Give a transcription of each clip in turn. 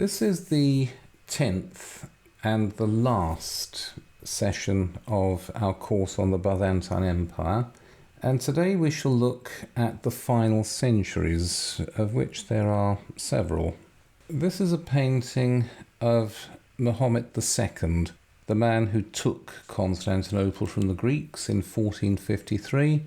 This is the 10th and the last session of our course on the Byzantine Empire, and today we shall look at the final centuries, of which there are several. This is a painting of Mehmed II, the man who took Constantinople from the Greeks in 1453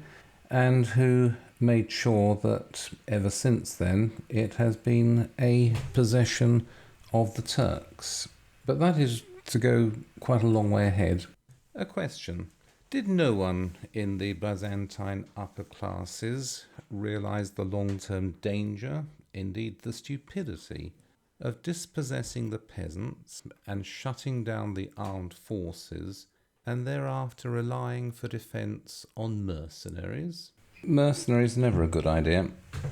and who made sure that ever since then it has been a possession of the Turks. But that is to go quite a long way ahead. A question. Did no one in the Byzantine upper classes realise the long-term danger, indeed the stupidity, of dispossessing the peasants and shutting down the armed forces and thereafter relying for defence on mercenaries? Mercenaries never a good idea,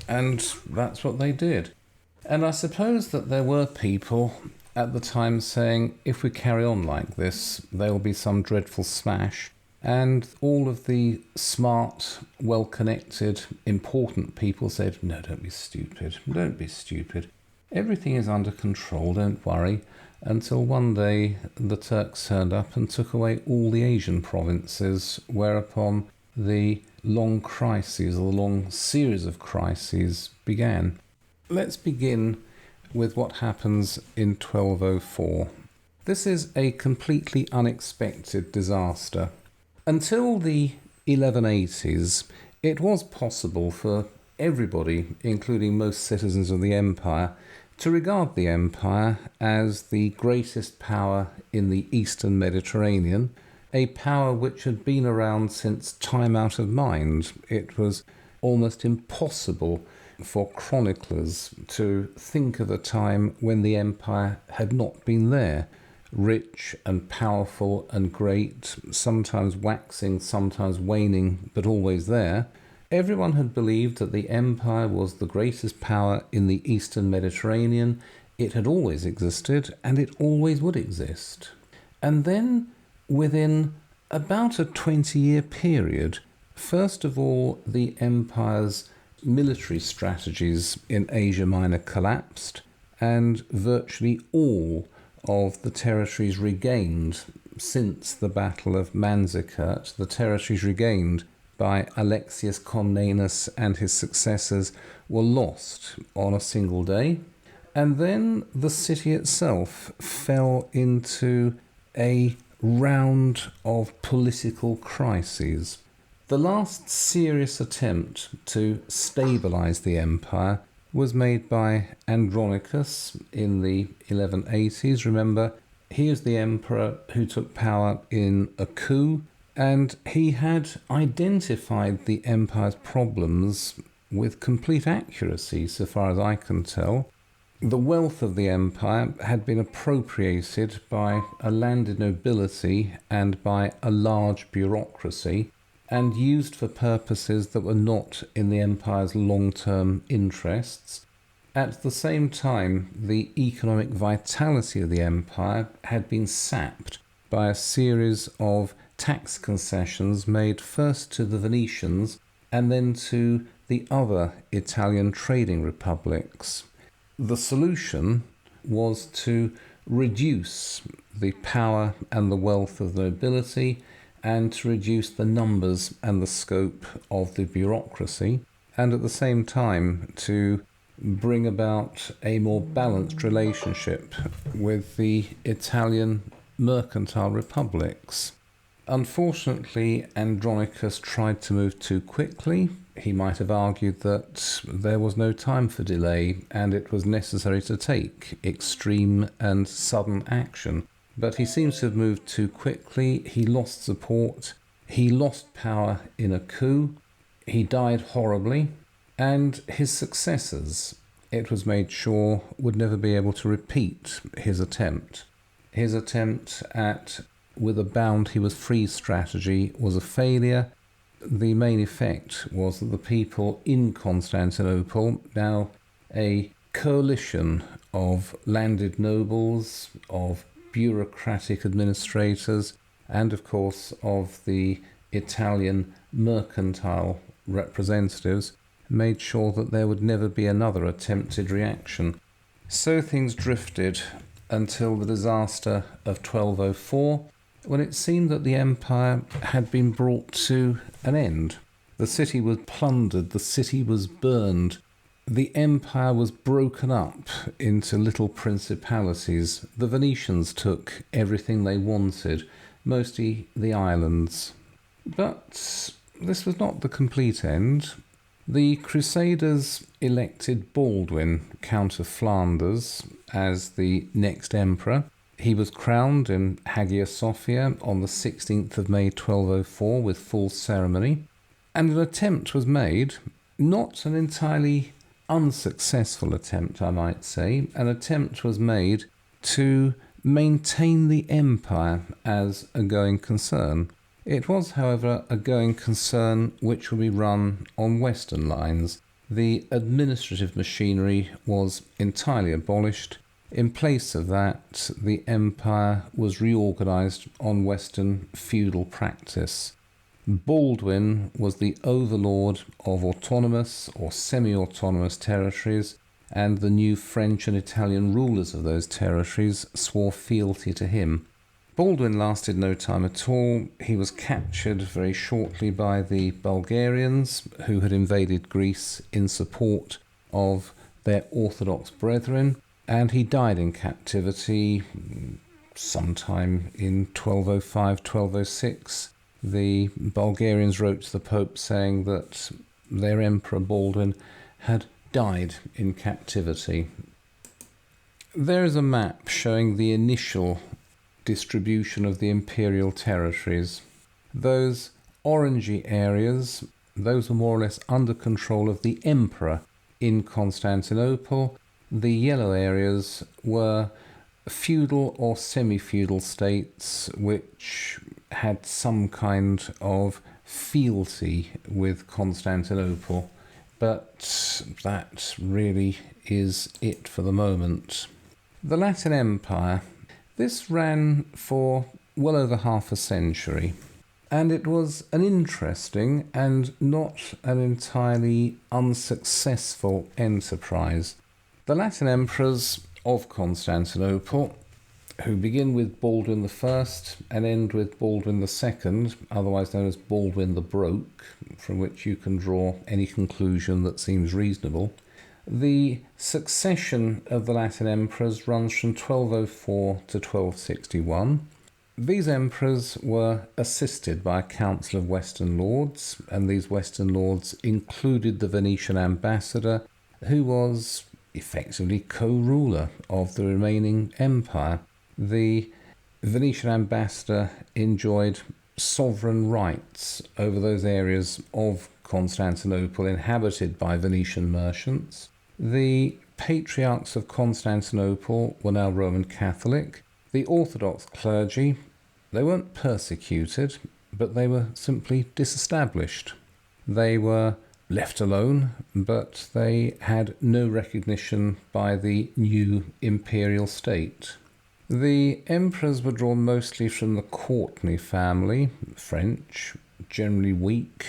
and that's what they did. And I suppose that there were people at the time saying, if we carry on like this, there will be some dreadful smash. And all of the smart, well-connected, important people said, no, don't be stupid, don't be stupid. Everything is under control, don't worry. Until one day the Turks turned up and took away all the Asian provinces, whereupon the long crises, or the long series of crises began. Let's begin with what happens in 1204. This is a completely unexpected disaster. Until the 1180s, it was possible for everybody, including most citizens of the empire, to regard the empire as the greatest power in the Eastern Mediterranean, a power which had been around since time out of mind. It was almost impossible for chroniclers to think of a time when the empire had not been there, rich and powerful and great, sometimes waxing, sometimes waning, but always there. Everyone had believed that the empire was the greatest power in the Eastern Mediterranean. It had always existed, and it always would exist. And then, within about a 20-year period, first of all, the empire's military strategies in Asia Minor collapsed, and virtually all of the territories regained since the Battle of Manzikert, the territories regained by Alexius Comnenus and his successors, were lost on a single day. And then the city itself fell into a round of political crises. The last serious attempt to stabilise the empire was made by Andronicus in the 1180s. Remember, he is the emperor who took power in a coup, and he had identified the empire's problems with complete accuracy, so far as I can tell. The wealth of the empire had been appropriated by a landed nobility and by a large bureaucracy, and used for purposes that were not in the empire's long-term interests. At the same time, the economic vitality of the empire had been sapped by a series of tax concessions made first to the Venetians and then to the other Italian trading republics. The solution was to reduce the power and the wealth of the nobility, and to reduce the numbers and the scope of the bureaucracy, and at the same time to bring about a more balanced relationship with the Italian mercantile republics. Unfortunately, Andronicus tried to move too quickly. He might have argued that there was no time for delay and it was necessary to take extreme and sudden action. But he seems to have moved too quickly. He lost support. He lost power in a coup. He died horribly. And his successors, it was made sure, would never be able to repeat his attempt. His attempt at, with a bound he was free strategy, was a failure. The main effect was that the people in Constantinople, now a coalition of landed nobles, of bureaucratic administrators, and of course of the Italian mercantile representatives, made sure that there would never be another attempted reaction. So things drifted until the disaster of 1204, when it seemed that the empire had been brought to an end. The city was plundered, the city was burned, the empire was broken up into little principalities. The Venetians took everything they wanted, mostly the islands. But this was not the complete end. The Crusaders elected Baldwin, Count of Flanders, as the next emperor. He was crowned in Hagia Sophia on the 16th of May 1204 with full ceremony, and an attempt was made, not an entirely unsuccessful attempt, I might say, an attempt was made to maintain the empire as a going concern. It was, however, a going concern which would be run on Western lines. The administrative machinery was entirely abolished. In place of that, the empire was reorganised on Western feudal practice. Baldwin was the overlord of autonomous or semi-autonomous territories, and the new French and Italian rulers of those territories swore fealty to him. Baldwin lasted no time at all. He was captured very shortly by the Bulgarians, who had invaded Greece in support of their Orthodox brethren, and he died in captivity sometime in 1205, 1206. The Bulgarians wrote to the Pope saying that their Emperor Baldwin had died in captivity. There is a map showing the initial distribution of the imperial territories. Those orangey areas, those were more or less under control of the emperor in Constantinople. The yellow areas were feudal or semi-feudal states which had some kind of fealty with Constantinople, but that really is it for the moment. The Latin Empire, this ran for well over half a century, and it was an interesting and not an entirely unsuccessful enterprise. The Latin emperors of Constantinople, who begin with Baldwin I and end with Baldwin II, otherwise known as Baldwin the Broke, from which you can draw any conclusion that seems reasonable. The succession of the Latin emperors runs from 1204 to 1261. These emperors were assisted by a council of Western lords, and these Western lords included the Venetian ambassador, who was effectively co-ruler of the remaining empire. The Venetian ambassador enjoyed sovereign rights over those areas of Constantinople inhabited by Venetian merchants. The patriarchs of Constantinople were now Roman Catholic. The Orthodox clergy, they weren't persecuted, but they were simply disestablished. They were left alone, but they had no recognition by the new imperial state. The emperors were drawn mostly from the Courtenay family, French, generally weak,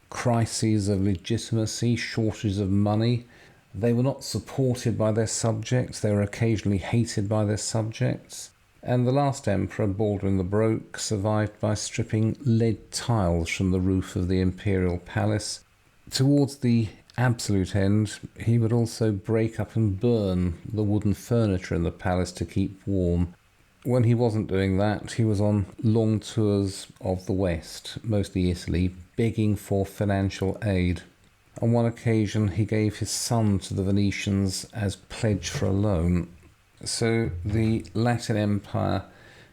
crises of legitimacy, shortages of money. They were not supported by their subjects, they were occasionally hated by their subjects. And the last emperor, Baldwin the Broke, survived by stripping lead tiles from the roof of the imperial palace. Towards the absolute end, he would also break up and burn the wooden furniture in the palace to keep warm. When he wasn't doing that, he was on long tours of the West, mostly Italy, begging for financial aid. On one occasion, he gave his son to the Venetians as pledge for a loan. So the Latin Empire,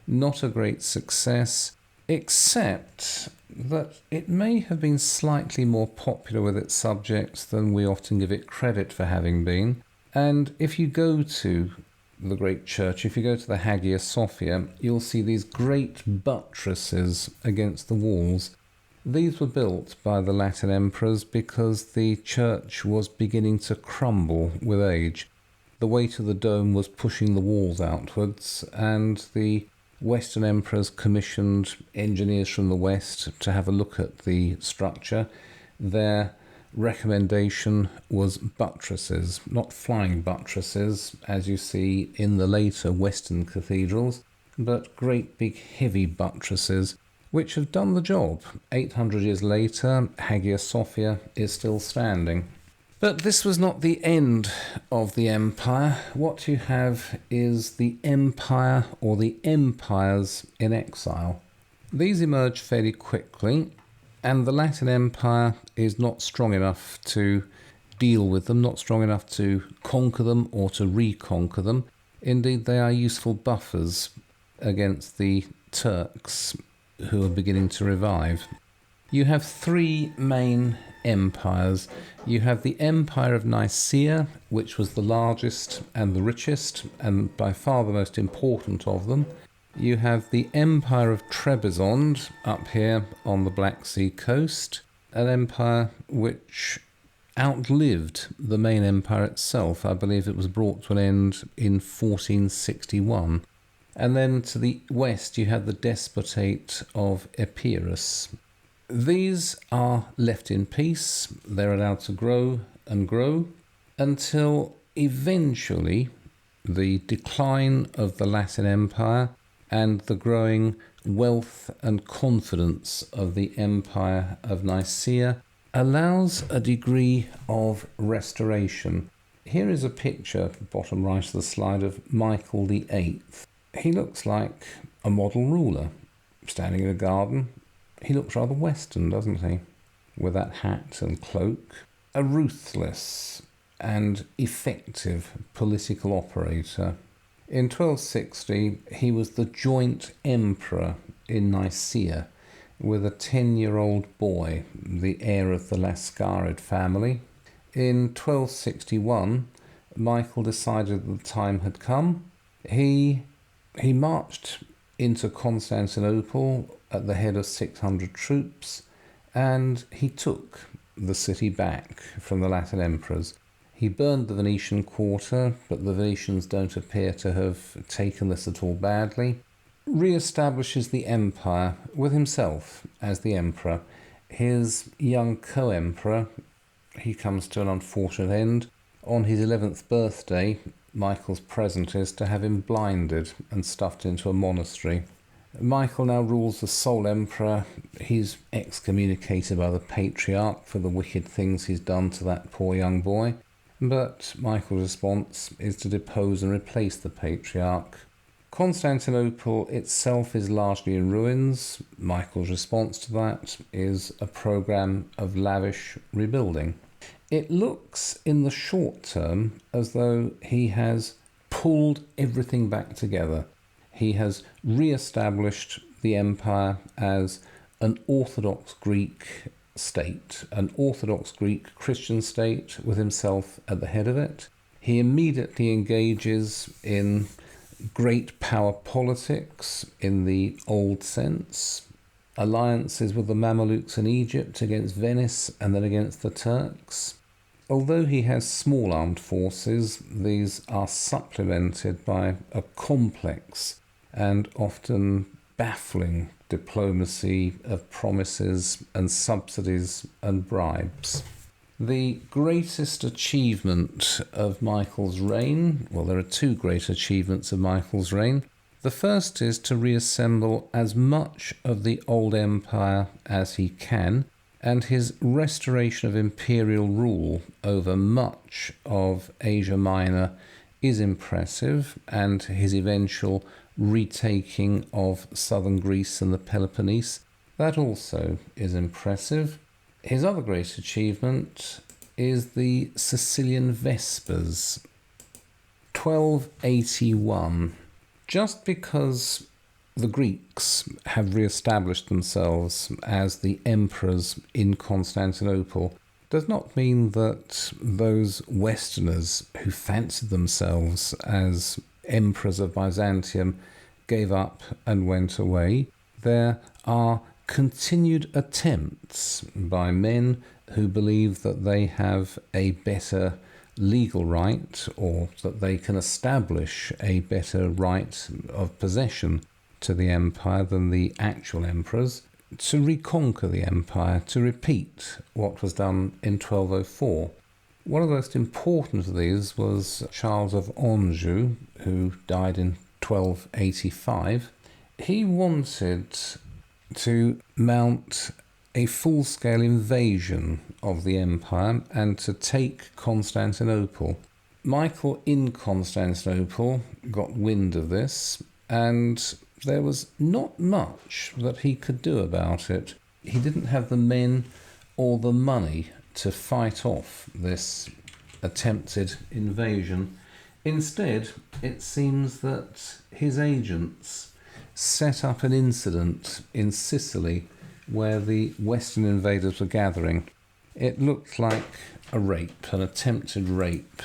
not a great success, except that it may have been slightly more popular with its subjects than we often give it credit for having been. And if you go to the great church, if you go to the Hagia Sophia, you'll see these great buttresses against the walls. These were built by the Latin emperors because the church was beginning to crumble with age. The weight of the dome was pushing the walls outwards, and the Western emperors commissioned engineers from the West to have a look at the structure. Their recommendation was buttresses, not flying buttresses, as you see in the later Western cathedrals, but great big heavy buttresses, which have done the job. 800 years later, Hagia Sophia is still standing. But this was not the end of the empire. What you have is the empire or the empires in exile. These emerge fairly quickly, and the Latin Empire is not strong enough to deal with them, not strong enough to conquer them or to reconquer them. Indeed, they are useful buffers against the Turks who are beginning to revive. You have three main empires. You have the Empire of Nicaea, which was the largest and the richest, and by far the most important of them. You have the Empire of Trebizond up here on the Black Sea coast, an empire which outlived the main empire itself. I believe it was brought to an end in 1461. And then to the west you have the Despotate of Epirus. These are left in peace. They're allowed to grow and grow until eventually the decline of the Latin Empire and the growing wealth and confidence of the Empire of Nicaea allows a degree of restoration. Here is a picture, bottom right of the slide, of Michael VIII. He looks like a model ruler, standing in a garden. He looks rather Western, doesn't he? With that hat and cloak. A ruthless and effective political operator. In 1260, he was the joint emperor in Nicaea with a 10-year-old boy, the heir of the Lascarid family. In 1261, Michael decided that the time had come. He marched into Constantinople at the head of 600 troops, and he took the city back from the Latin emperors. He burned the Venetian quarter, but the Venetians don't appear to have taken this at all badly. Re-establishes the empire with himself as the emperor. His young co-emperor, he comes to an unfortunate end. On his 11th birthday, Michael's present is to have him blinded and stuffed into a monastery. Michael now rules the sole emperor. He's excommunicated by the patriarch for the wicked things he's done to that poor young boy. But Michael's response is to depose and replace the patriarch. Constantinople itself is largely in ruins. Michael's response to that is a program of lavish rebuilding. It looks in the short term as though he has pulled everything back together. He has re-established the empire as an Orthodox Greek state, an Orthodox Greek Christian state with himself at the head of it. He immediately engages in great power politics in the old sense, alliances with the Mamelukes in Egypt against Venice and then against the Turks. Although he has small armed forces, these are supplemented by a complex and often baffling diplomacy of promises and subsidies and bribes. The greatest achievement of Michael's reign, well, there are two great achievements of Michael's reign. The first is to reassemble as much of the old empire as he can, and his restoration of imperial rule over much of Asia Minor is impressive, and his eventual retaking of southern Greece and the Peloponnese, that also is impressive. His other great achievement is the Sicilian Vespers, 1281. Just because the Greeks have re-established themselves as the emperors in Constantinople does not mean that those Westerners who fancied themselves as emperors of Byzantium gave up and went away. There are continued attempts by men who believe that they have a better legal right, or that they can establish a better right of possession to the empire than the actual emperors, to reconquer the empire, to repeat what was done in 1204. One of the most important of these was Charles of Anjou, who died in 1285. He wanted to mount a full-scale invasion of the empire and to take Constantinople. Michael in Constantinople got wind of this, and there was not much that he could do about it. He didn't have the men or the money to fight off this attempted invasion. Instead, it seems that his agents set up an incident in Sicily where the Western invaders were gathering. It looked like a rape, an attempted rape.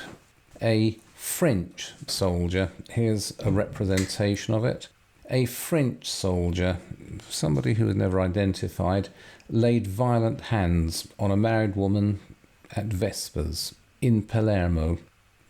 A French soldier, here's a representation of it. A French soldier, somebody who was never identified, laid violent hands on a married woman at Vespers in Palermo.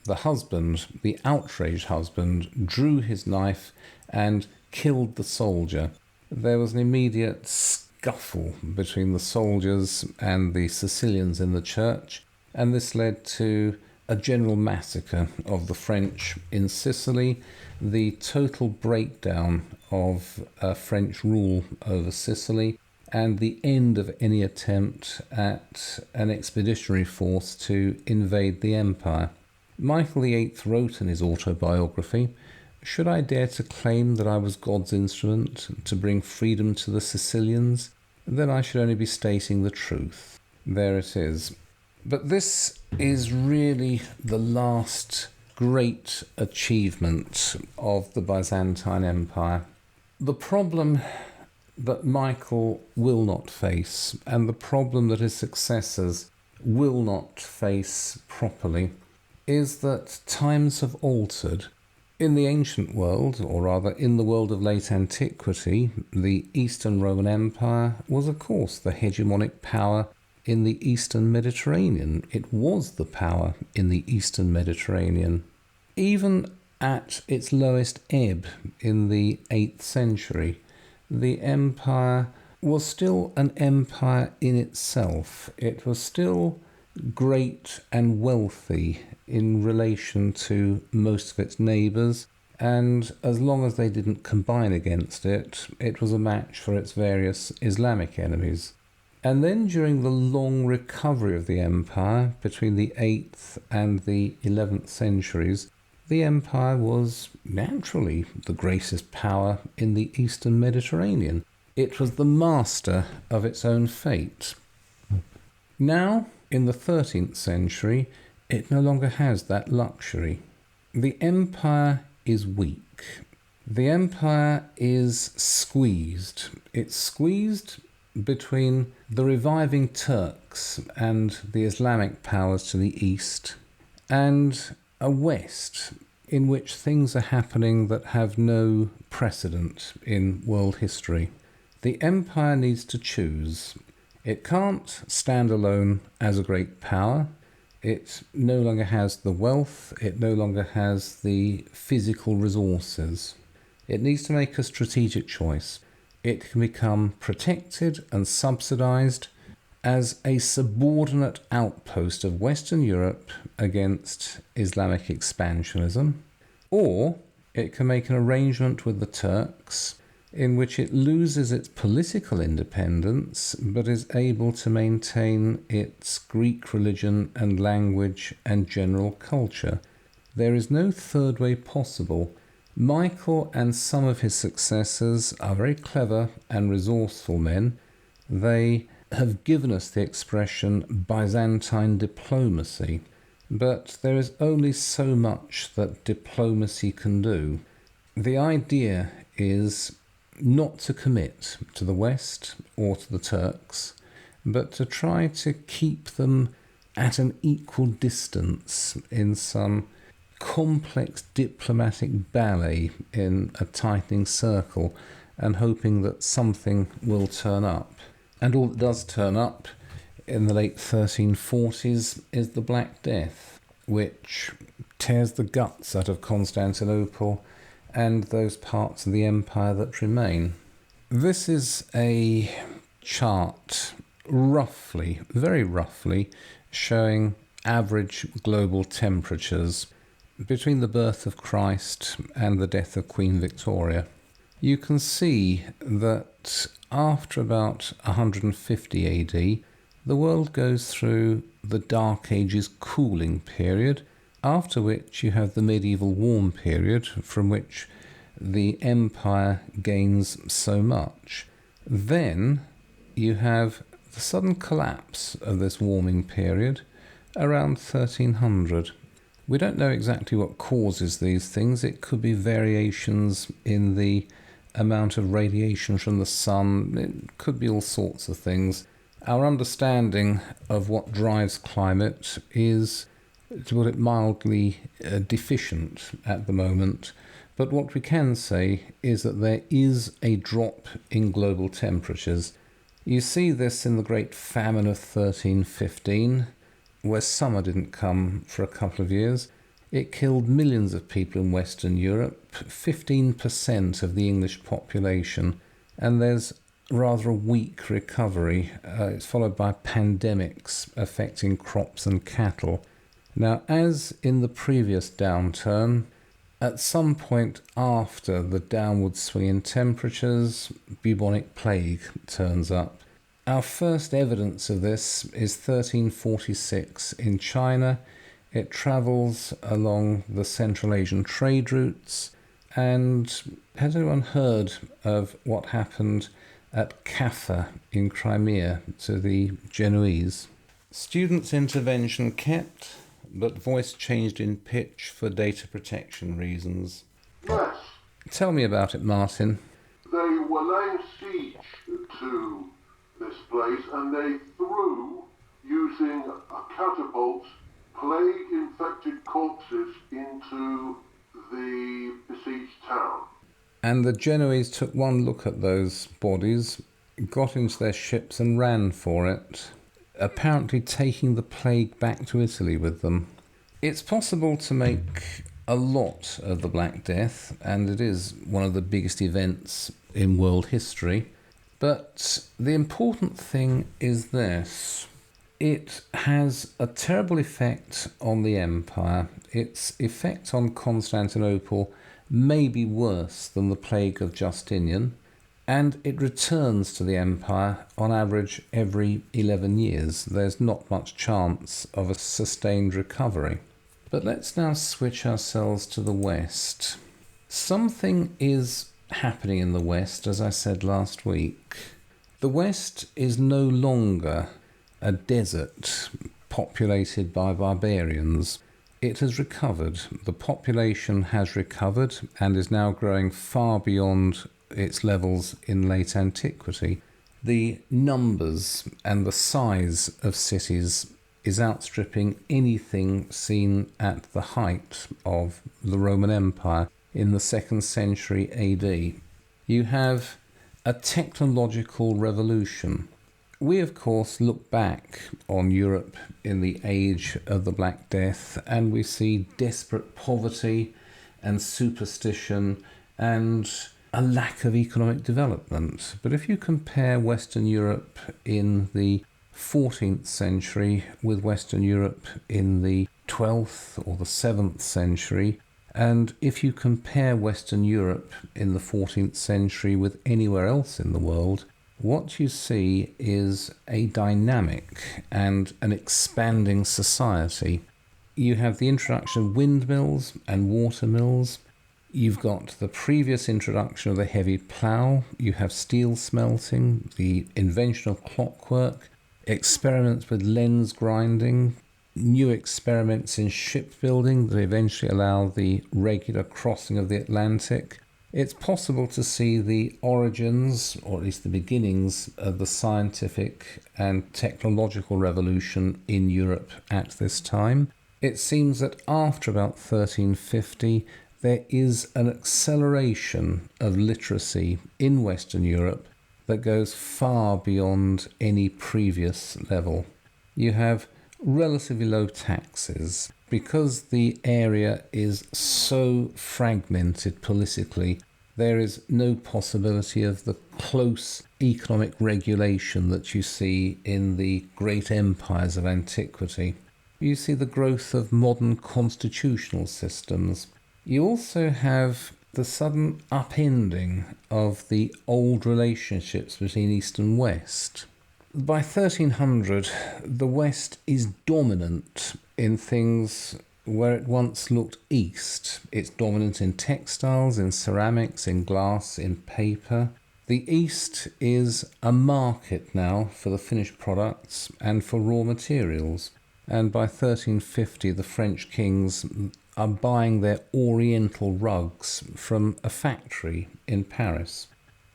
The husband, the outraged husband, drew his knife and killed the soldier. There was an immediate scuffle between the soldiers and the Sicilians in the church, and this led to a general massacre of the French in Sicily, the total breakdown of French rule over Sicily, and the end of any attempt at an expeditionary force to invade the empire. Michael VIII wrote in his autobiography, "Should I dare to claim that I was God's instrument to bring freedom to the Sicilians, then I should only be stating the truth." There it is. But this is really the last great achievement of the Byzantine Empire. The problem that Michael will not face, and the problem that his successors will not face properly, is that times have altered. In the ancient world, or rather in the world of late antiquity, the Eastern Roman Empire was of course the hegemonic power in the Eastern Mediterranean. It was the power in the Eastern Mediterranean. Even at its lowest ebb in the 8th century, the empire was still an empire in itself. It was still great and wealthy in relation to most of its neighbours, and as long as they didn't combine against it, it was a match for its various Islamic enemies. And then during the long recovery of the empire between the 8th and the 11th centuries, the empire was naturally the greatest power in the Eastern Mediterranean. It was the master of its own fate. Now, in the 13th century, it no longer has that luxury. The empire is weak. The empire is squeezed. It's squeezed between the reviving Turks and the Islamic powers to the east, and a West in which things are happening that have no precedent in world history. The empire needs to choose. It can't stand alone as a great power. It no longer has the wealth. It no longer has the physical resources. It needs to make a strategic choice. It can become protected and subsidized as a subordinate outpost of Western Europe against Islamic expansionism, or it can make an arrangement with the Turks in which it loses its political independence but is able to maintain its Greek religion and language and general culture. There is no third way possible. Michael and some of his successors are very clever and resourceful men. They have given us the expression Byzantine diplomacy, but there is only so much that diplomacy can do. The idea is not to commit to the West or to the Turks, but to try to keep them at an equal distance in some complex diplomatic ballet in a tightening circle, and hoping that something will turn up. And all that does turn up in the late 1340s is the Black Death, which tears the guts out of Constantinople and those parts of the empire that remain. This is a chart roughly, very roughly, showing average global temperatures between the birth of Christ and the death of Queen Victoria. You can see that after about 150 AD, the world goes through the Dark Ages cooling period, after which you have the medieval warm period, from which the empire gains so much. Then you have the sudden collapse of this warming period around 1300. We don't know exactly what causes these things. It could be variations in the amount of radiation from the sun. It could be all sorts of things. Our understanding of what drives climate is, to put it mildly, deficient at the moment. But what we can say is that there is a drop in global temperatures. You see this in the Great Famine of 1315, where summer didn't come for a couple of years. It killed millions of people in Western Europe, 15% of the English population, and there's rather a weak recovery. It's followed by pandemics affecting crops and cattle. Now, as in the previous downturn, at some point after the downward swing in temperatures, bubonic plague turns up. Our first evidence of this is 1346 in China. It travels along the Central Asian trade routes. And has anyone heard of what happened at Kaffa in Crimea to the Genoese? Students' intervention kept, but voice changed in pitch for data protection reasons. Yes. Tell me about it, Martin. They were laying siege to this place, and they threw, using a catapult, plague-infected corpses into the besieged town. And the Genoese took one look at those bodies, got into their ships and ran for it, apparently taking the plague back to Italy with them. It's possible to make a lot of the Black Death, and it is one of the biggest events in world history. But the important thing is this. It has a terrible effect on the empire. Its effect on Constantinople may be worse than the plague of Justinian, and it returns to the empire on average every 11 years. There's not much chance of a sustained recovery. But let's now switch ourselves to the West. Something is happening in the West, as I said last week. The West is no longer a desert populated by barbarians. It has recovered. The population has recovered and is now growing far beyond its levels in late antiquity. The numbers and the size of cities is outstripping anything seen at the height of the Roman Empire in the 2nd century AD. You have a technological revolution. We, of course, look back on Europe in the age of the Black Death, and we see desperate poverty and superstition and a lack of economic development. But if you compare Western Europe in the 14th century with Western Europe in the 12th or the 7th century, and if you compare Western Europe in the 14th century with anywhere else in the world, what you see is a dynamic and an expanding society. You have the introduction of windmills and water mills. You've got the previous introduction of the heavy plough. You have steel smelting, the invention of clockwork, experiments with lens grinding, new experiments in shipbuilding that eventually allow the regular crossing of the Atlantic. It's possible to see the origins, or at least the beginnings, of the scientific and technological revolution in Europe at this time. It seems that after about 1350, there is an acceleration of literacy in Western Europe that goes far beyond any previous level. You have relatively low taxes. Because the area is so fragmented politically, There is no possibility of the close economic regulation that you see in the great empires of antiquity. You see the growth of modern constitutional systems. You also have the sudden upending of the old relationships between East and West. By 1300, the West is dominant in things where it once looked East. It's dominant in textiles, in ceramics, in glass, in paper. The East is a market now for the finished products and for raw materials. And by 1350, the French kings are buying their oriental rugs from a factory in Paris.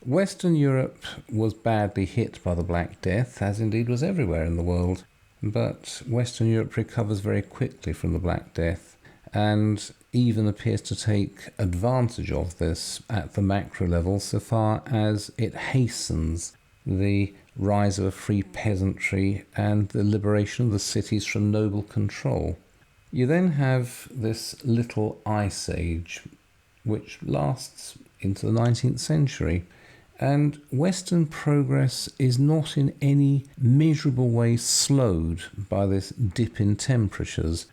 Western Europe was badly hit by the Black Death, as indeed was everywhere in the world. But Western Europe recovers very quickly from the Black Death and even appears to take advantage of this at the macro level so far as it hastens the rise of a free peasantry and the liberation of the cities from noble control. You then have this little ice age which lasts into the 19th century. And Western progress is not in any measurable way slowed by this dip in temperatures.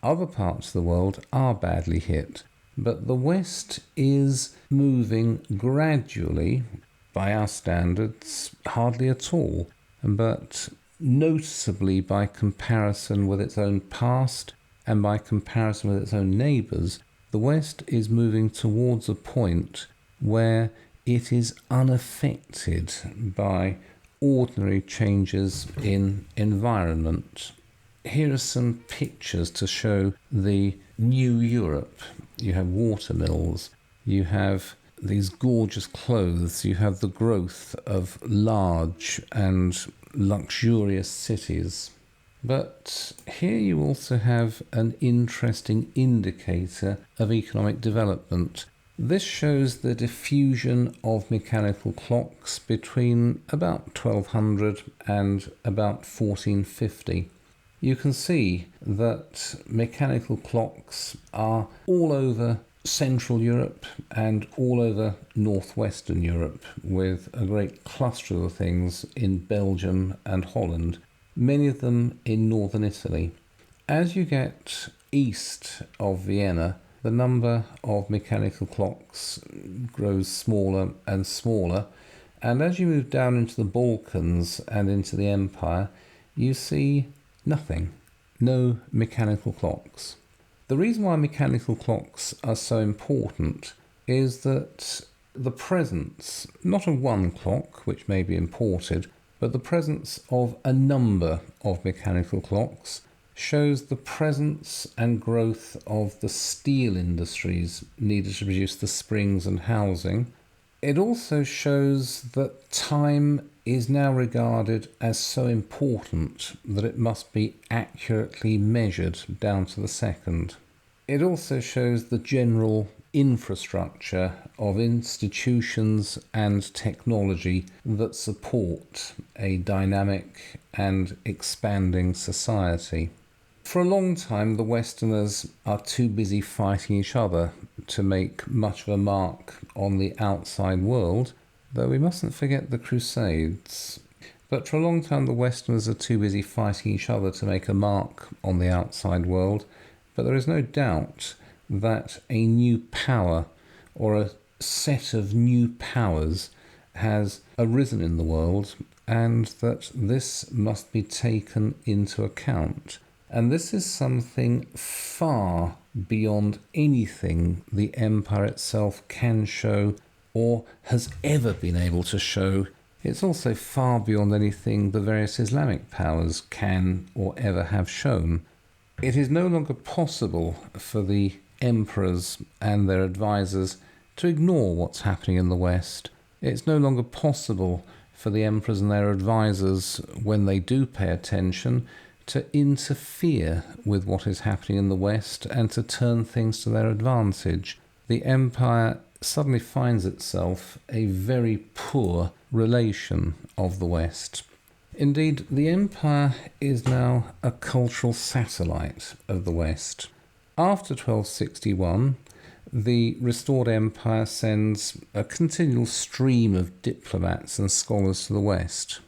Other parts of the world are badly hit, but the West is moving gradually, by our standards, hardly at all, but noticeably by comparison with its own past and by comparison with its own neighbours. The West is moving towards a point where it is unaffected by ordinary changes in environment. Here are some pictures to show the new Europe. You have watermills, you have these gorgeous clothes, you have the growth of large and luxurious cities. But here you also have an interesting indicator of economic development. This shows the diffusion of mechanical clocks between about 1200 and about 1450. You can see that mechanical clocks are all over Central Europe and all over northwestern Europe, with a great cluster of things in Belgium and Holland, many of them in northern Italy. As you get east of Vienna, the number of mechanical clocks grows smaller and smaller, and as you move down into the Balkans and into the Empire, you see nothing, no mechanical clocks. The reason why mechanical clocks are so important is that the presence, not of one clock, which may be imported, but the presence of a number of mechanical clocks shows the presence and growth of the steel industries needed to produce the springs and housing. It also shows that time is now regarded as so important that it must be accurately measured down to the second. It also shows the general infrastructure of institutions and technology that support a dynamic and expanding society. For a long time, the Westerners are too busy fighting each other to make much of a mark on the outside world, though we mustn't forget the Crusades. But for a long time, the Westerners are too busy fighting each other to make a mark on the outside world. But there is no doubt that a new power or a set of new powers has arisen in the world, and that this must be taken into account. And this is something far beyond anything the empire itself can show or has ever been able to show. It's also far beyond anything the various Islamic powers can or ever have shown. It is no longer possible for the emperors and their advisors to ignore what's happening in the West. It's no longer possible for the emperors and their advisors, when they do pay attention, to interfere with what is happening in the West and to turn things to their advantage. The empire suddenly finds itself a very poor relation of the West. Indeed, the empire is now a cultural satellite of the West. After 1261, the restored empire sends a continual stream of diplomats and scholars to the West.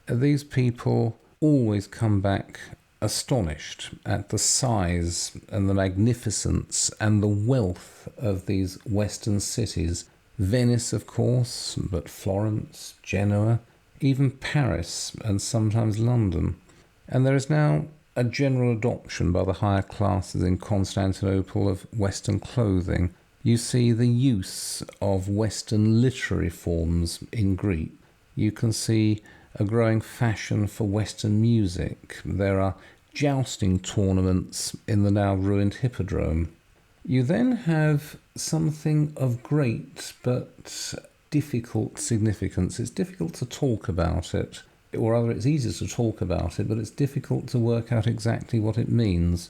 These people always come back astonished at the size and the magnificence and the wealth of these Western cities. Venice, of course, but Florence, Genoa, even Paris, and sometimes London. And there is now a general adoption by the higher classes in Constantinople of Western clothing. You see the use of Western literary forms in Greek. You can see a growing fashion for Western music. There are jousting tournaments in the now ruined Hippodrome. You then have something of great but difficult significance. It's difficult to talk about it, or rather it's easy to talk about it, but it's difficult to work out exactly what it means.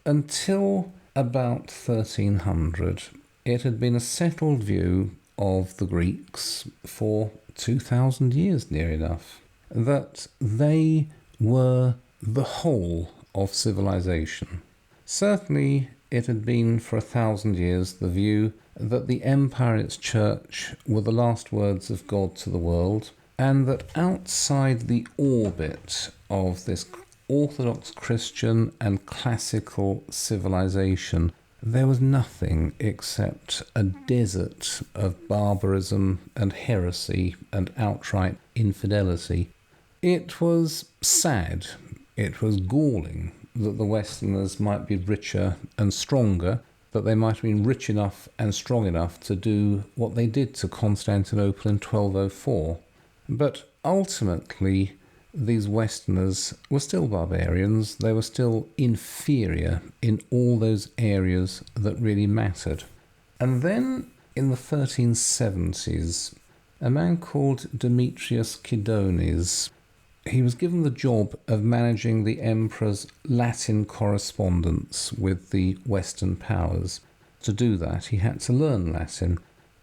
Until about 1300, it had been a settled view of the Greeks for 2,000 years near enough, that they were the whole of civilization. Certainly it had been for 1,000 years the view that the empire and its church were the last words of God to the world, and that outside the orbit of this Orthodox Christian and classical civilization, there was nothing except a desert of barbarism and heresy and outright infidelity. It was sad, it was galling that the Westerners might be richer and stronger, that they might have been rich enough and strong enough to do what they did to Constantinople in 1204. But ultimately, these Westerners were still barbarians. They were still inferior in all those areas that really mattered. And then in the 1370s, a man called Demetrius Kydonis, he was given the job of managing the emperor's Latin correspondence with the Western powers. To do that, he had to learn Latin.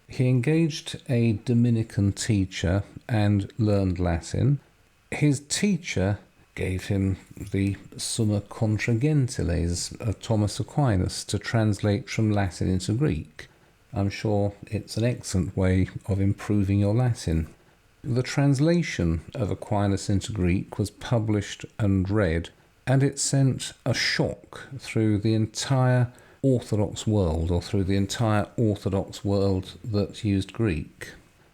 He engaged a Dominican teacher and learned Latin. His teacher gave him the Summa Contra Gentiles of Thomas Aquinas to translate from Latin into Greek. I'm sure it's an excellent way of improving your Latin. The translation of Aquinas into Greek was published and read, and it sent a shock through the entire Orthodox world, or through the entire Orthodox world that used Greek.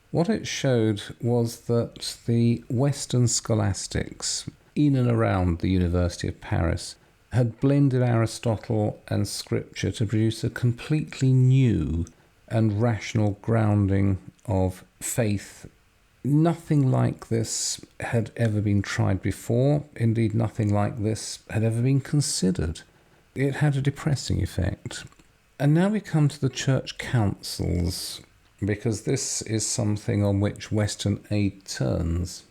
What it showed was that the Western scholastics, in and around the University of Paris, had blended Aristotle and Scripture to produce a completely new and rational grounding of faith. Nothing like this had ever been tried before. Indeed, nothing like this had ever been considered. It had a depressing effect. And now we come to the church councils, because this is something on which Western aid turns.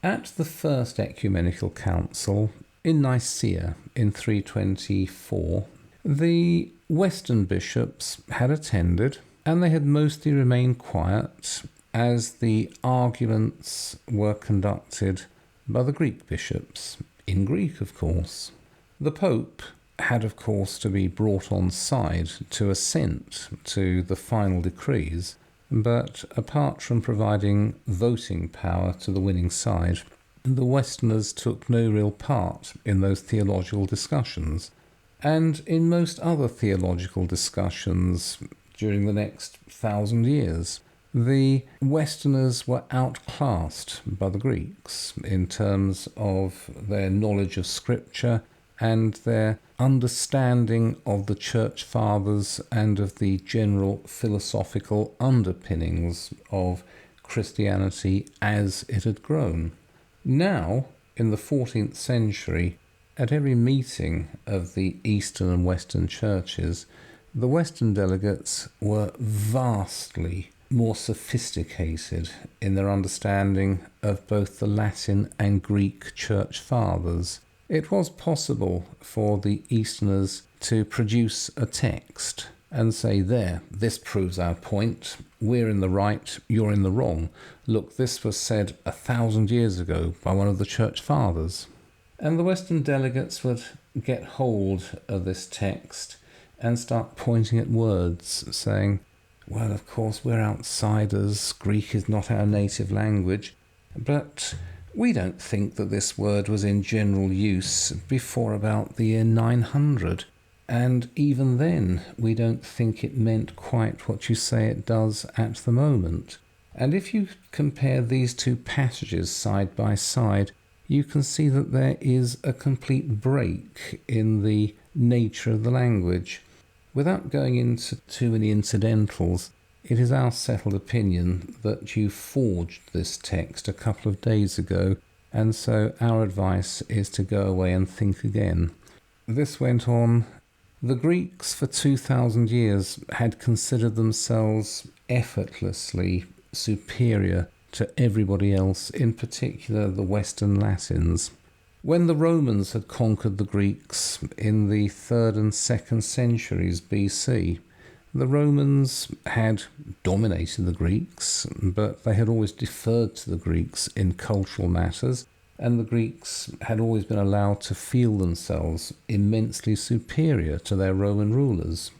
At the First Ecumenical Council in Nicaea in 324, the Western bishops had attended, and they had mostly remained quiet as the arguments were conducted by the Greek bishops, in Greek of course. The Pope had of course to be brought on side to assent to the final decrees, but apart from providing voting power to the winning side, the Westerners took no real part in those theological discussions. And in most other theological discussions during the next 1,000 years, the Westerners were outclassed by the Greeks in terms of their knowledge of Scripture and their understanding of the Church Fathers and of the general philosophical underpinnings of Christianity as it had grown. Now, in the 14th century, at every meeting of the Eastern and Western churches, the Western delegates were vastly more sophisticated in their understanding of both the Latin and Greek Church Fathers. It was possible for the Easterners to produce a text and say, there, this proves our point, we're in the right, you're in the wrong. Look, this was said 1,000 years ago by one of the Church Fathers. And the Western delegates would get hold of this text and start pointing at words, saying, well, of course, we're outsiders, Greek is not our native language, but we don't think that this word was in general use before about the year 900. And even then, we don't think it meant quite what you say it does at the moment. And if you compare these two passages side by side, you can see that there is a complete break in the nature of the language. Without going into too many incidentals, it is our settled opinion that you forged this text a couple of days ago, and so our advice is to go away and think again. This went on. The Greeks for 2,000 years had considered themselves effortlessly superior to everybody else, in particular the Western Latins. When the Romans had conquered the Greeks in the 3rd and 2nd centuries BC, the Romans had dominated the Greeks, but they had always deferred to the Greeks in cultural matters, and the Greeks had always been allowed to feel themselves immensely superior to their Roman rulers.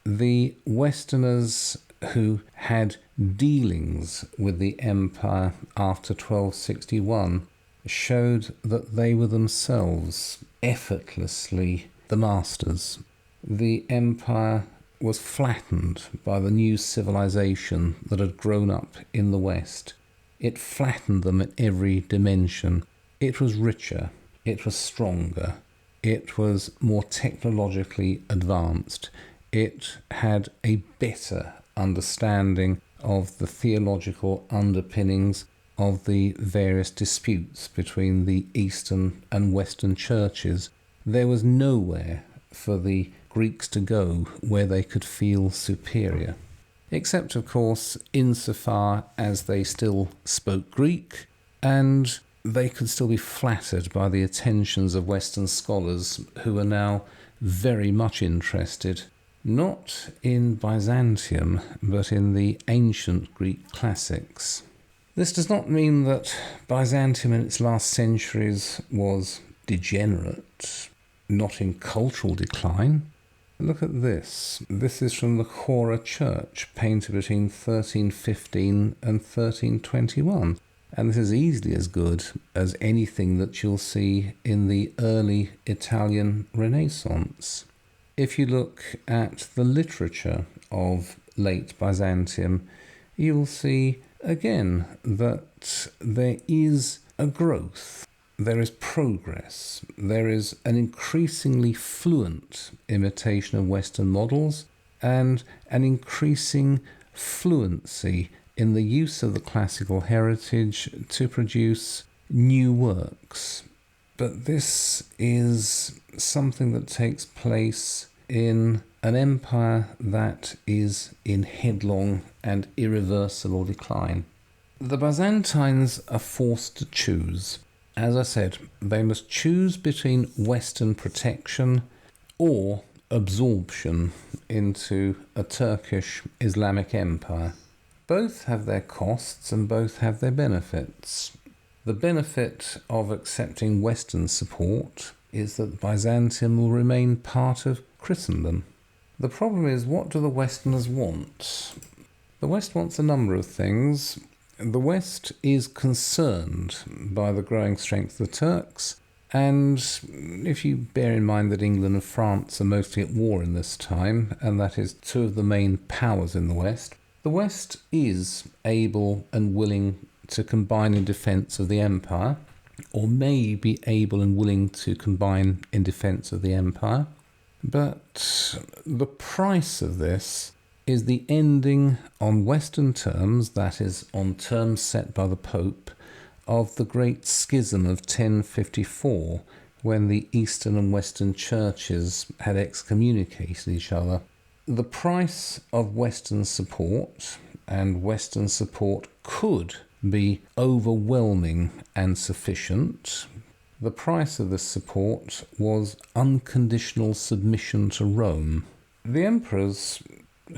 The Westerners who had dealings with the empire after 1261 showed that they were themselves effortlessly the masters. The empire was flattened by the new civilization that had grown up in the West. It flattened them at every dimension. It was richer, it was stronger, it was more technologically advanced, it had a better understanding of the theological underpinnings of the various disputes between the Eastern and Western churches. There was nowhere for the Greeks to go where they could feel superior, except of course insofar as they still spoke Greek and they could still be flattered by the attentions of Western scholars who are now very much interested not in Byzantium but in the ancient Greek classics. This does not mean that Byzantium in its last centuries was degenerate, not in cultural decline. Look at this. This is from the Chora Church, painted between 1315 and 1321. And this is easily as good as anything that you'll see in the early Italian Renaissance. If you look at the literature of late Byzantium, you'll see again that there is a growth, there is progress, there is an increasingly fluent imitation of Western models and an increasing fluency in the use of the classical heritage to produce new works. But this is something that takes place in an empire that is in headlong and irreversible decline. The Byzantines are forced to choose. As I said, they must choose between Western protection or absorption into a Turkish Islamic empire. Both have their costs and both have their benefits. The benefit of accepting Western support is that Byzantium will remain part of Christendom. The problem is, what do the Westerners want? The West wants a number of things. The West is concerned by the growing strength of the Turks, and if you bear in mind that England and France are mostly at war in this time, and that is two of the main powers in the West is able and willing to combine in defence of the empire, or may be able and willing to combine in defence of the empire. But the price of this is the ending on Western terms, that is, on terms set by the Pope, of the Great Schism of 1054, when the Eastern and Western churches had excommunicated each other. The price of Western support, and Western support could be overwhelming and sufficient. The price of this support was unconditional submission to Rome. The emperors,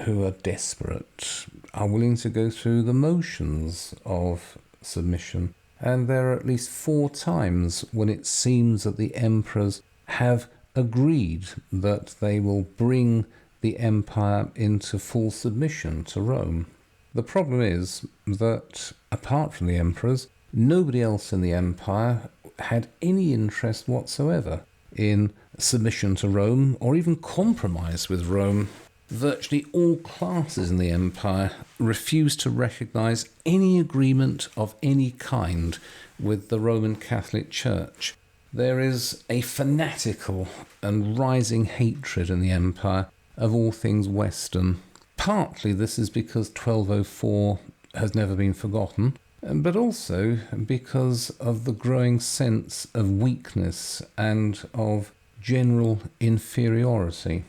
who are desperate, are willing to go through the motions of submission, and there are at least 4 times when it seems that the emperors have agreed that they will bring the empire into full submission to Rome. The problem is that, apart from the emperors, nobody else in the empire had any interest whatsoever in submission to Rome or even compromise with Rome. Virtually all classes in the empire refused to recognise any agreement of any kind with the Roman Catholic Church. There is a fanatical and rising hatred in the empire of all things Western. Partly this is because 1204 has never been forgotten, but also because of the growing sense of weakness and of general inferiority.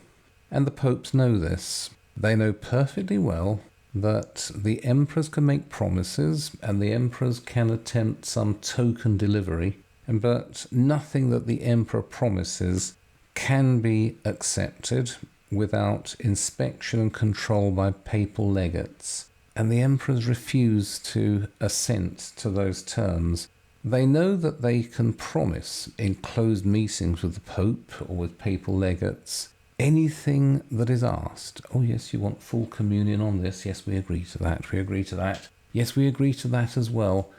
And the popes know this. They know perfectly well that the emperors can make promises and the emperors can attempt some token delivery, but nothing that the emperor promises can be accepted without inspection and control by papal legates. And the emperors refuse to assent to those terms. They know that they can promise in closed meetings with the Pope or with papal legates anything that is asked. Oh yes, you want full communion on this? Yes, we agree to that. We agree to that. Yes, we agree to that as well.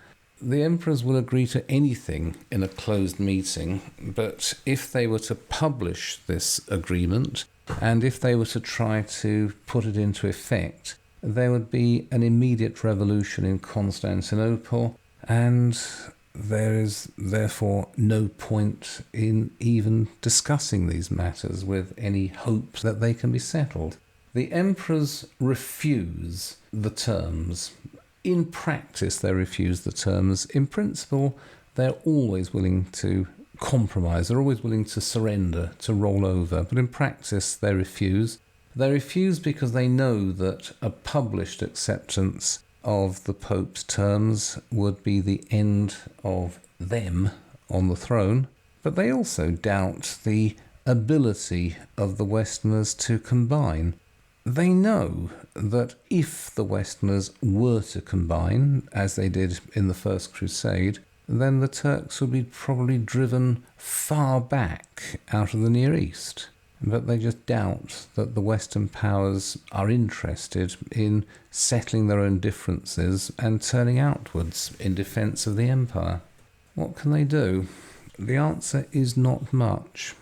The emperors will agree to anything in a closed meeting, but if they were to publish this agreement and if they were to try to put it into effect, there would be an immediate revolution in Constantinople, and there is therefore no point in even discussing these matters with any hope that they can be settled. The emperors refuse the terms. In practice, they refuse the terms. In principle, they're always willing to compromise. They're always willing to surrender, to roll over. But in practice, they refuse. They refuse because they know that a published acceptance of the Pope's terms would be the end of them on the throne. But they also doubt the ability of the Westerners to combine. They know that if the Westerners were to combine, as they did in the First Crusade, then the Turks would be probably driven far back out of the Near East. But they just doubt that the Western powers are interested in settling their own differences and turning outwards in defence of the empire. What can they do? The answer is not much.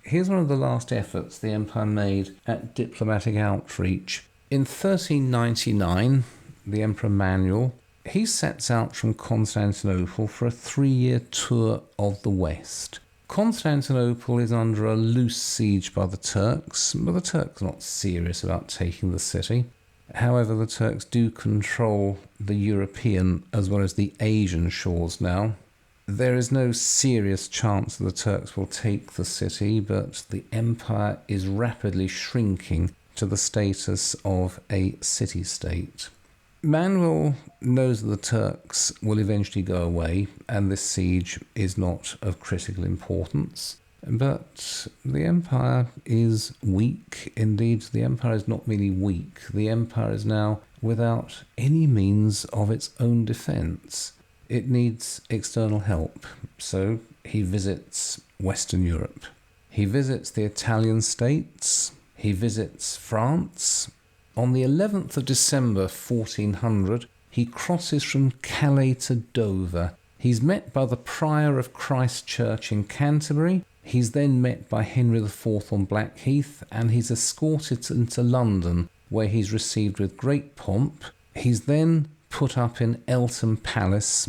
Here's one of the last efforts the empire made at diplomatic outreach. In 1399, the Emperor Manuel, he sets out from Constantinople for a 3-year tour of the West. Constantinople is under a loose siege by the Turks, but the Turks are not serious about taking the city. However, the Turks do control the European as well as the Asian shores now. There is no serious chance that the Turks will take the city, but the empire is rapidly shrinking to the status of a city-state. Manuel knows that the Turks will eventually go away, and this siege is not of critical importance. But the empire is weak. Indeed, the empire is not merely weak. The empire is now without any means of its own defence. It needs external help, so he visits Western Europe. He visits the Italian states. He visits France. On the 11th of December 1400, he crosses from Calais to Dover. He's met by the prior of Christ Church in Canterbury. He's then met by Henry IV on Blackheath, and he's escorted into London, where he's received with great pomp. He's then put up in Eltham Palace,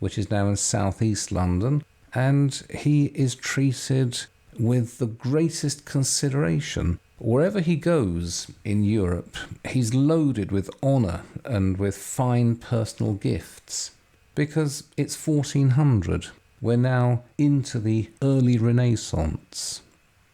which is now in southeast London, and he is treated with the greatest consideration. Wherever he goes in Europe, he's loaded with honour and with fine personal gifts. Because it's 1400, we're now into the early Renaissance.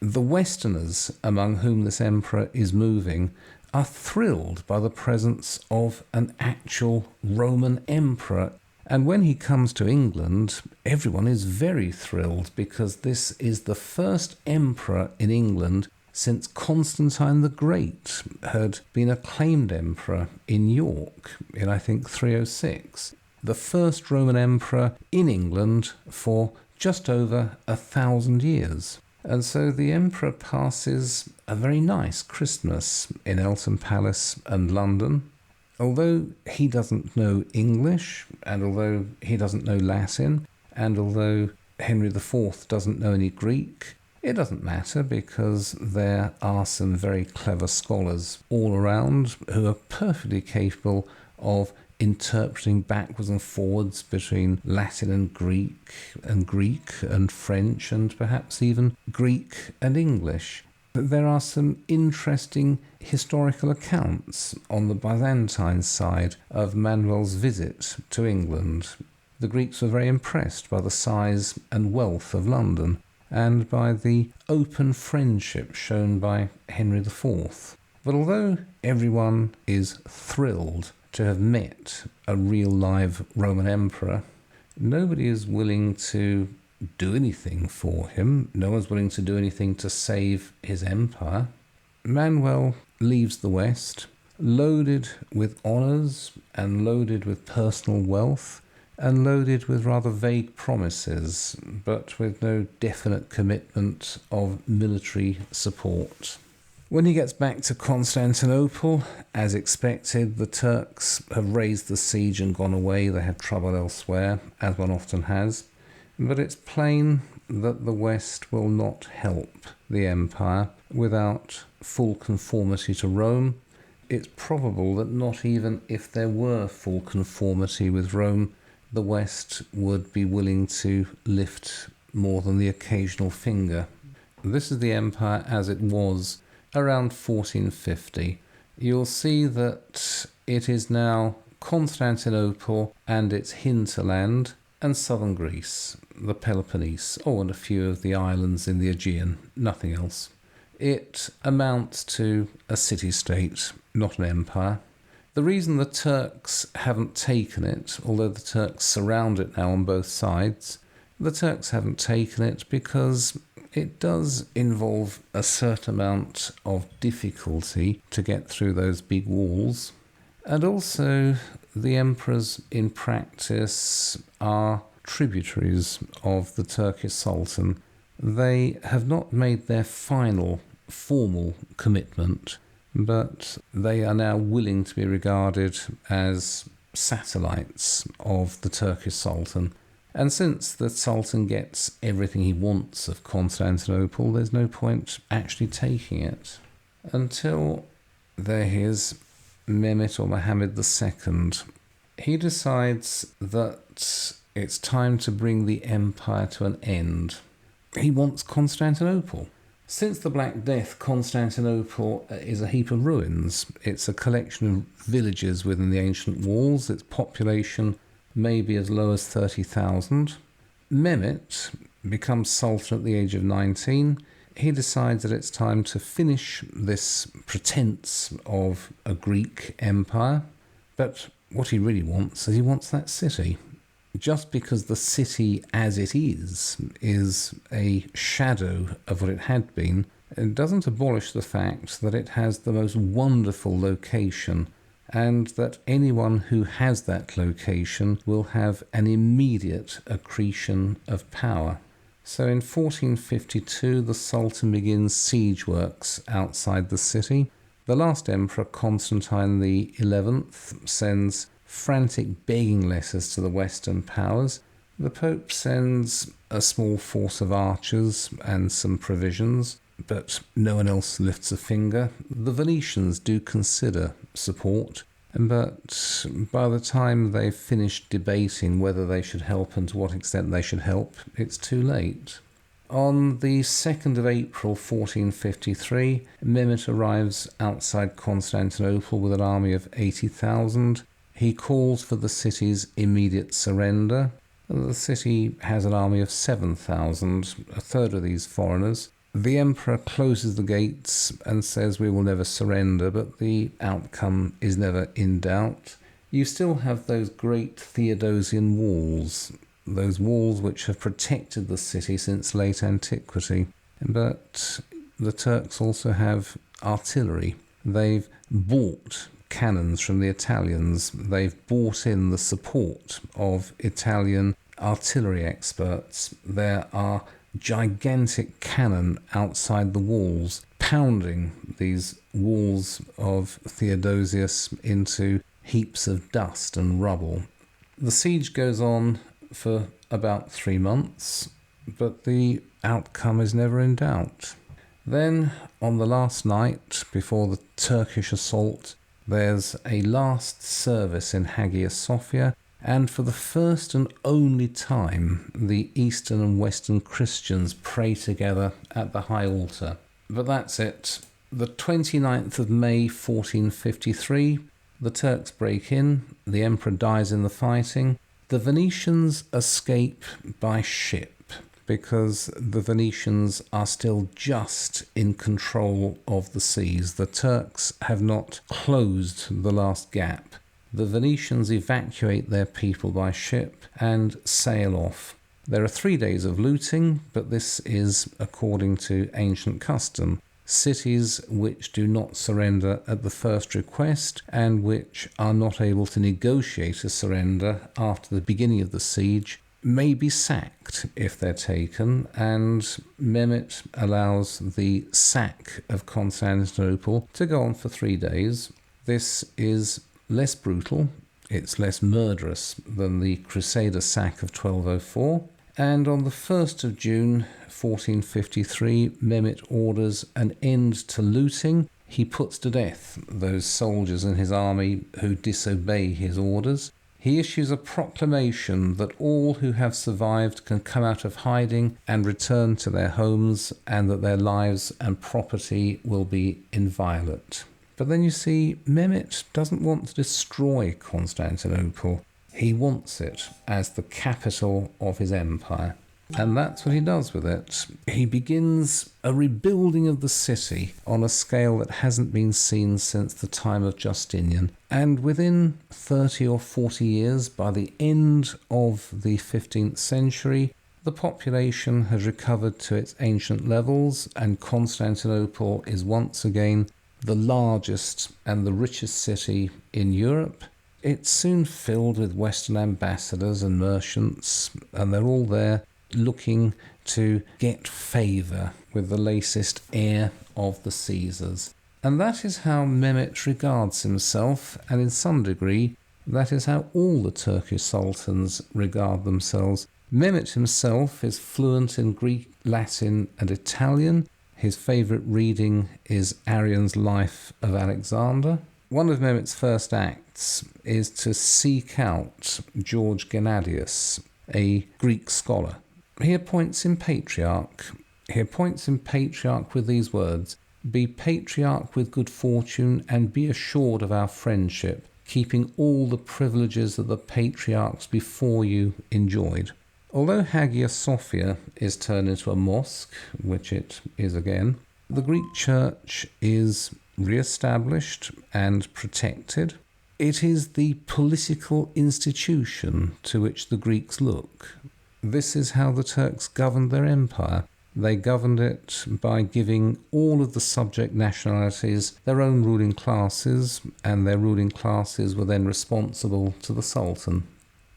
The Westerners, among whom this emperor is moving, are thrilled by the presence of an actual Roman emperor. And when he comes to England, everyone is very thrilled because this is the first emperor in England since Constantine the Great had been acclaimed emperor in York in, I think, 306. The first Roman emperor in England for just over 1,000 years. And so the emperor passes a very nice Christmas in Eltham Palace and London. Although he doesn't know English, and although he doesn't know Latin, and although Henry IV doesn't know any Greek, it doesn't matter, because there are some very clever scholars all around who are perfectly capable of interpreting backwards and forwards between Latin and Greek and French, and perhaps even Greek and English. There are some interesting historical accounts on the Byzantine side of Manuel's visit to England. The Greeks were very impressed by the size and wealth of London, and by the open friendship shown by Henry IV. But although everyone is thrilled to have met a real live Roman emperor, nobody is willing to do anything for him. No one's willing to do anything to save his empire. Manuel leaves the West, loaded with honours and loaded with personal wealth, and loaded with rather vague promises, but with no definite commitment of military support. When he gets back to Constantinople, as expected, the Turks have raised the siege and gone away. They had trouble elsewhere, as one often has. But it's plain that the West will not help the empire without full conformity to Rome. It's probable that not even if there were full conformity with Rome, the West would be willing to lift more than the occasional finger. This is the empire as it was around 1450. You'll see that it is now Constantinople and its hinterland and southern Greece, the Peloponnese, and a few of the islands in the Aegean, nothing else. It amounts to a city-state, not an empire. The reason the Turks haven't taken it, although the Turks surround it now on both sides, the Turks haven't taken it because it does involve a certain amount of difficulty to get through those big walls. And also, the emperors in practice are tributaries of the Turkish Sultan. They have not made their final formal commitment, but they are now willing to be regarded as satellites of the Turkish Sultan. And since the Sultan gets everything he wants of Constantinople, there's no point actually taking it. Until there is Mehmet or Mohammed II. He decides that it's time to bring the empire to an end. He wants Constantinople. Since the Black Death, Constantinople is a heap of ruins. It's a collection of villages within the ancient walls. Its population may be as low as 30,000. Mehmet becomes Sultan at the age of 19. He decides that it's time to finish this pretense of a Greek empire. But what he really wants is he wants that city. Just because the city as it is a shadow of what it had been, it doesn't abolish the fact that it has the most wonderful location, and that anyone who has that location will have an immediate accretion of power. So in 1452, the Sultan begins siege works outside the city. The last emperor, Constantine XI, sends frantic begging letters to the Western powers. The Pope sends a small force of archers and some provisions, but no one else lifts a finger. The Venetians do consider support, but by the time they've finished debating whether they should help and to what extent they should help, it's too late. On the 2nd of April 1453, Mehmet arrives outside Constantinople with an army of 80,000. He calls for the city's immediate surrender. The city has an army of 7,000, a third of these foreigners. The emperor closes the gates and says we will never surrender, but the outcome is never in doubt. You still have those great Theodosian walls, those walls which have protected the city since late antiquity. But the Turks also have artillery. They've bought cannons from the Italians. They've bought in the support of Italian artillery experts. There are gigantic cannon outside the walls, pounding these walls of Theodosius into heaps of dust and rubble. The siege goes on for about 3 months, but the outcome is never in doubt. Then, on the last night before the Turkish assault, there's a last service in Hagia Sophia, and for the first and only time, the Eastern and Western Christians pray together at the high altar. But that's it. The 29th of May 1453, the Turks break in, the emperor dies in the fighting. The Venetians escape by ship because the Venetians are still just in control of the seas. The Turks have not closed the last gap. The Venetians evacuate their people by ship and sail off. There are 3 days of looting, but this is according to ancient custom. Cities which do not surrender at the first request and which are not able to negotiate a surrender after the beginning of the siege may be sacked if they're taken, and Mehmet allows the sack of Constantinople to go on for 3 days. This is less brutal, it's less murderous than the Crusader Sack of 1204, and on the 1st of June 1453, Mehmet orders an end to looting. He puts to death those soldiers in his army who disobey his orders. He issues a proclamation that all who have survived can come out of hiding and return to their homes, and that their lives and property will be inviolate. But then you see, Mehmet doesn't want to destroy Constantinople. He wants it as the capital of his empire. And that's what he does with it. He begins a rebuilding of the city on a scale that hasn't been seen since the time of Justinian. And within 30 or 40 years, by the end of the 15th century, the population has recovered to its ancient levels, and Constantinople is once again the largest and the richest city in Europe. It's soon filled with Western ambassadors and merchants, and they're all there looking to get favour with the latest heir of the Caesars. And that is how Mehmet regards himself, and in some degree, that is how all the Turkish sultans regard themselves. Mehmet himself is fluent in Greek, Latin and Italian. His favourite reading is Arrian's Life of Alexander. One of Mehmet's first acts is to seek out George Gennadius, a Greek scholar. He appoints him patriarch. He appoints him patriarch with these words: "Be patriarch with good fortune, and be assured of our friendship, keeping all the privileges that the patriarchs before you enjoyed." Although Hagia Sophia is turned into a mosque, which it is again, the Greek church is re-established and protected. It is the political institution to which the Greeks look. This is how the Turks governed their empire. They governed it by giving all of the subject nationalities their own ruling classes, and their ruling classes were then responsible to the Sultan.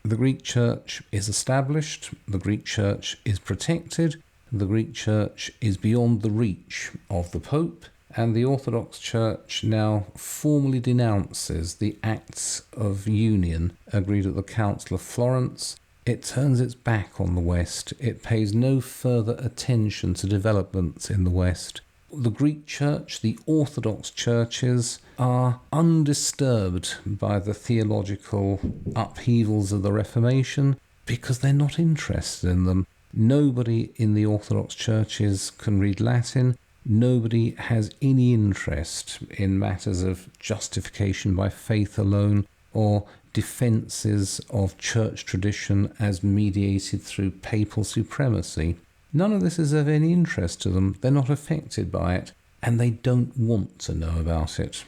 The Greek church is established, the Greek church is protected, the Greek church is beyond the reach of the Pope, and the Orthodox Church now formally denounces the Acts of Union agreed at the Council of Florence. It turns its back on the West. It pays no further attention to developments in the West. The Greek Church, the Orthodox churches, are undisturbed by the theological upheavals of the Reformation because they're not interested in them. Nobody in the Orthodox churches can read Latin. Nobody has any interest in matters of justification by faith alone or defences of church tradition as mediated through papal supremacy. None of this is of any interest to them. They're not affected by it, and they don't want to know about it.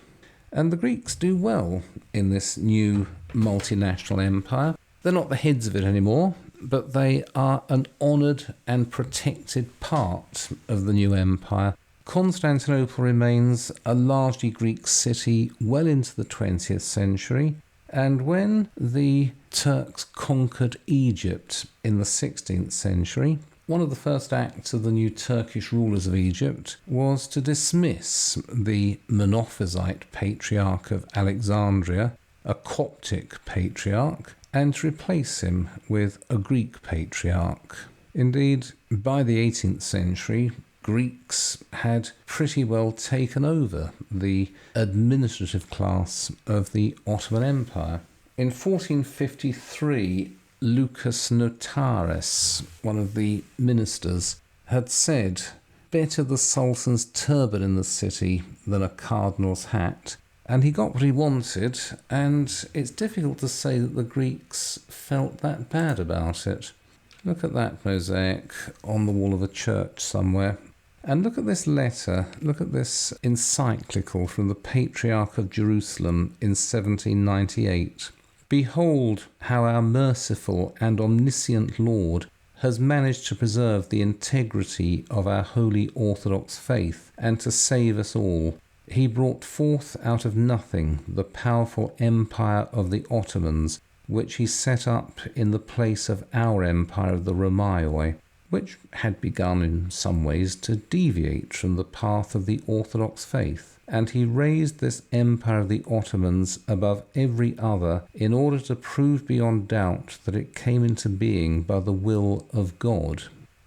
And the Greeks do well in this new multinational empire. They're not the heads of it anymore, but they are an honoured and protected part of the new empire. Constantinople remains a largely Greek city well into the 20th century, and when the Turks conquered Egypt in the 16th century, one of the first acts of the new Turkish rulers of Egypt was to dismiss the Monophysite patriarch of Alexandria, a Coptic patriarch, and to replace him with a Greek patriarch. Indeed, by the 18th century, Greeks had pretty well taken over the administrative class of the Ottoman Empire. In 1453, Lucas Notaris, one of the ministers, had said, "Better the Sultan's turban in the city than a cardinal's hat." And he got what he wanted, and it's difficult to say that the Greeks felt that bad about it. Look at that mosaic on the wall of a church somewhere. And look at this letter, look at this encyclical from the Patriarch of Jerusalem in 1798. "Behold how our merciful and omniscient Lord has managed to preserve the integrity of our holy Orthodox faith and to save us all. He brought forth out of nothing the powerful empire of the Ottomans, which he set up in the place of our empire of the Romaioi, which had begun in some ways to deviate from the path of the Orthodox faith. And he raised this empire of the Ottomans above every other in order to prove beyond doubt that it came into being by the will of God."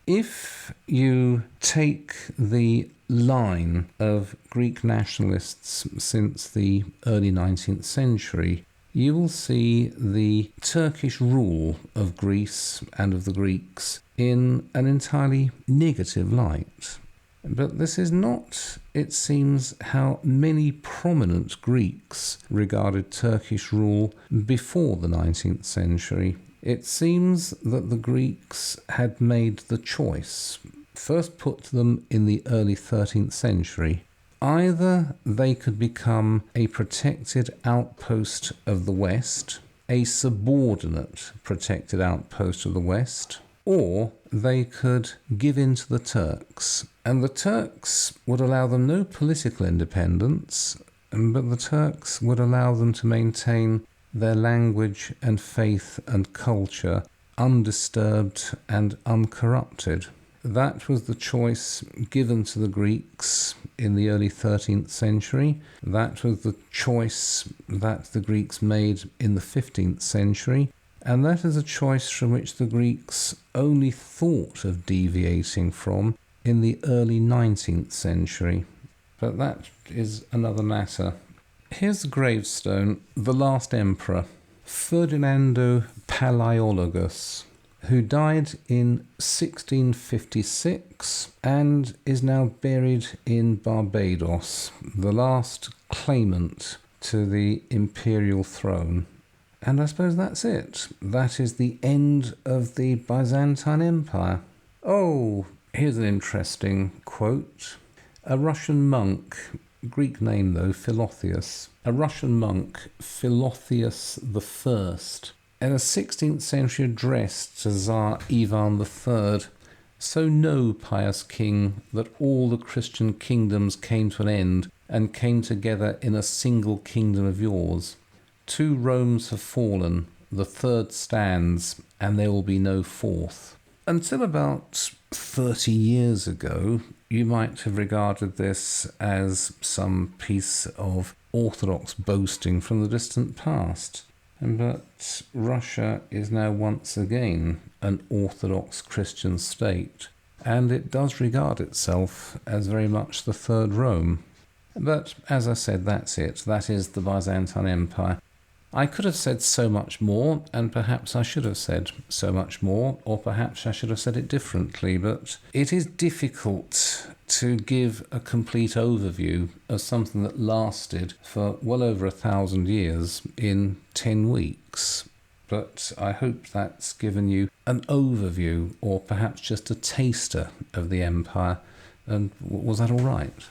If you take the line of Greek nationalists since the early 19th century, you will see the Turkish rule of Greece and of the Greeks in an entirely negative light. But this is not, it seems, how many prominent Greeks regarded Turkish rule before the 19th century. It seems that the Greeks had made the choice, first put to them in the early 13th century. Either they could become a protected outpost of the West, a subordinate protected outpost of the West, or they could give in to the Turks. And the Turks would allow them no political independence, but the Turks would allow them to maintain their language and faith and culture undisturbed and uncorrupted. That was the choice given to the Greeks in the early 13th century. That was the choice that the Greeks made in the 15th century. And that is a choice from which the Greeks only thought of deviating from in the early 19th century. But that is another matter. Here's the gravestone, the last emperor, Ferdinando Palaiologus, who died in 1656 and is now buried in Barbados, the last claimant to the imperial throne. And I suppose that's it. That is the end of the Byzantine Empire. Oh, here's an interesting quote. A Russian monk, Greek name though, Philotheus. A Russian monk, Philotheus I, in a 16th century address to Tsar Ivan III, "So know, pious king, that all the Christian kingdoms came to an end and came together in a single kingdom of yours. 2 Romes have fallen, the third stands, and there will be no fourth." Until about 30 years ago, you might have regarded this as some piece of orthodox boasting from the distant past. But Russia is now once again an Orthodox Christian state, and it does regard itself as very much the Third Rome. But as I said, that's it. That is the Byzantine Empire. I could have said so much more, and perhaps I should have said so much more, or perhaps I should have said it differently, but it is difficult to give a complete overview of something that lasted for well over 1,000 years in 10 weeks. But I hope that's given you an overview, or perhaps just a taster of the empire. And was that all right?